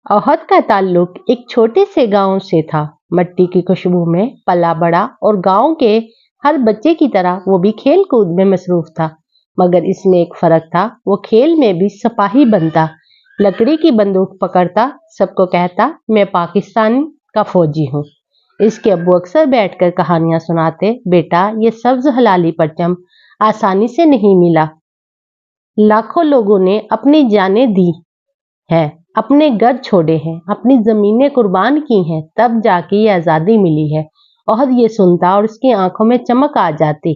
अहद का ताल्लुक एक छोटे से गांव से था। मट्टी की खुशबू में पला बड़ा और गांव के हर बच्चे की तरह वो भी खेल कूद में मसरूफ था। मगर इसमें एक फर्क था, वो खेल में भी सिपाही बनता, लकड़ी की बंदूक पकड़ता, सबको कहता मैं पाकिस्तान का फौजी हूँ। इसके अब्बू अक्सर बैठकर कहानियां सुनाते, बेटा ये सब्ज हलाली परचम आसानी से नहीं मिला, लाखों लोगों ने अपनी जानें दी है, अपने घर छोड़े हैं, अपनी जमीनें कुर्बान की हैं, तब जाके ये आजादी मिली है। अहद ये सुनता और उसकी आंखों में चमक आ जाती।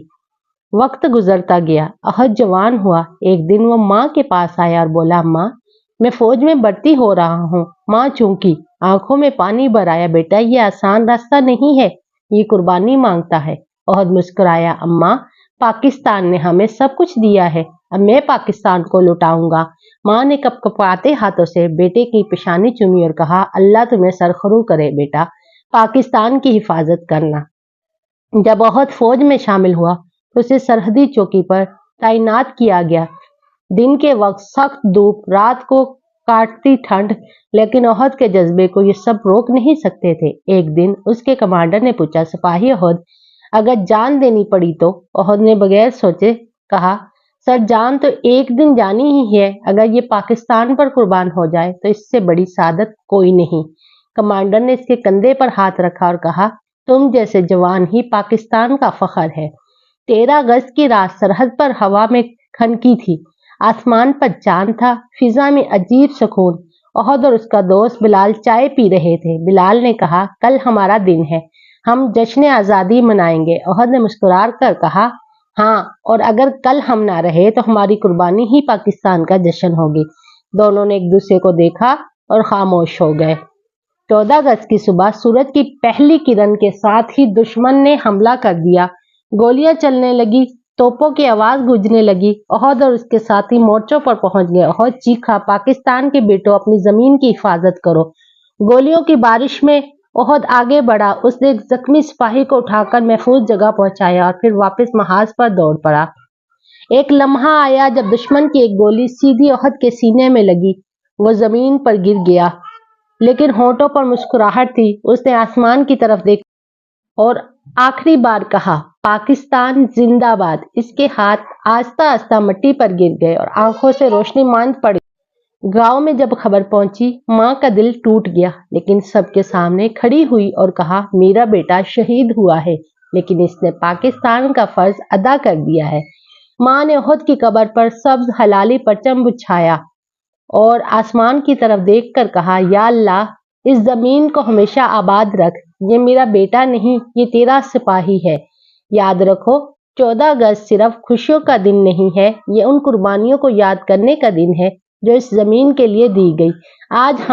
वक्त गुजरता गया, अहद जवान हुआ। एक दिन वो माँ के पास आया और बोला, माँ मैं फौज में भर्ती हो रहा हूँ। माँ चूंकि आंखों में पानी भर आया, बेटा ये आसान रास्ता नहीं है, ये कुर्बानी मांगता है। अहद मुस्कुराया, अम्मा पाकिस्तान ने हमें सब कुछ दिया है, अब मैं पाकिस्तान को लुटाऊंगा। माँ ने कपकपाते हाथों से बेटे की पेशानी चूमी और कहा, अल्लाह तुम्हें सरखरू करे बेटा, पाकिस्तान की हिफाजत करना। जब अहद फौज में शामिल हुआ तो उसे सरहदी चौकी पर तैनात किया गया। दिन के वक्त सख्त धूप, रात को काटती ठंड, लेकिन अहद के जज्बे को ये सब रोक नहीं सकते थे। एक दिन उसके कमांडर ने पूछा, सिपाही अहद अगर जान देनी पड़ी तो? अहद ने बगैर सोचे कहा, सर जान तो एक दिन जानी ही है, अगर ये पाकिस्तान पर कुर्बान हो जाए तो इससे बड़ी सादत कोई नहीं। कमांडर ने इसके कंधे पर हाथ रखा और कहा, तुम जैसे जवान ही पाकिस्तान का फख्र है। 13 अगस्त की रात सरहद पर हवा में खनकी थी, आसमान पर चांद था, फिजा में अजीब सुकून। अहद और उसका दोस्त बिलाल चाय पी रहे थे। बिलाल ने कहा, कल हमारा दिन है, हम जश्न आजादी मनाएंगे। अहद ने मुस्कुरा कर कहा, हाँ, और अगर कल हम ना रहे तो हमारी कुर्बानी ही पाकिस्तान का जश्न होगी। दोनों ने एक दूसरे को देखा और खामोश हो गए। 14 अगस्त की सुबह सूरज की पहली किरण के साथ ही दुश्मन ने हमला कर दिया। गोलियां चलने लगी, तोपों की आवाज गूंजने लगी। अहद और उसके साथी मोर्चों पर पहुंच गए। अहद चीखा, पाकिस्तान के बेटों अपनी जमीन की हिफाजत करो। गोलियों की बारिश में अहद आगे बढ़ा। उसने एक जख्मी सिपाही को उठाकर महफूज जगह पहुंचाया और फिर वापस महाज पर दौड़ पड़ा। एक लम्हा आया जब दुश्मन की एक गोली सीधी अहद के सीने में लगी। वो जमीन पर गिर गया, लेकिन होठों पर मुस्कुराहट थी। उसने आसमान की तरफ देखा और आखिरी बार कहा, पाकिस्तान जिंदाबाद। इसके हाथ आस्ता आस्ता मिट्टी पर गिर गए और आंखों से रोशनी मांद पड़ी। गांव में जब खबर पहुंची, माँ का दिल टूट गया, लेकिन सबके सामने खड़ी हुई और कहा, मेरा बेटा शहीद हुआ है, लेकिन इसने पाकिस्तान का फर्ज अदा कर दिया है। माँ ने अहद की कब्र पर सब्ज हलाली परचम बिछाया और आसमान की तरफ देखकर कहा, या अल्लाह इस जमीन को हमेशा आबाद रख। ये मेरा बेटा नहीं, ये तेरा सिपाही है। याद रखो, 14 अगस्त सिर्फ खुशियों का दिन नहीं है, ये उन कुर्बानियों को याद करने का दिन है जो इस जमीन के लिए दी गई। आज हम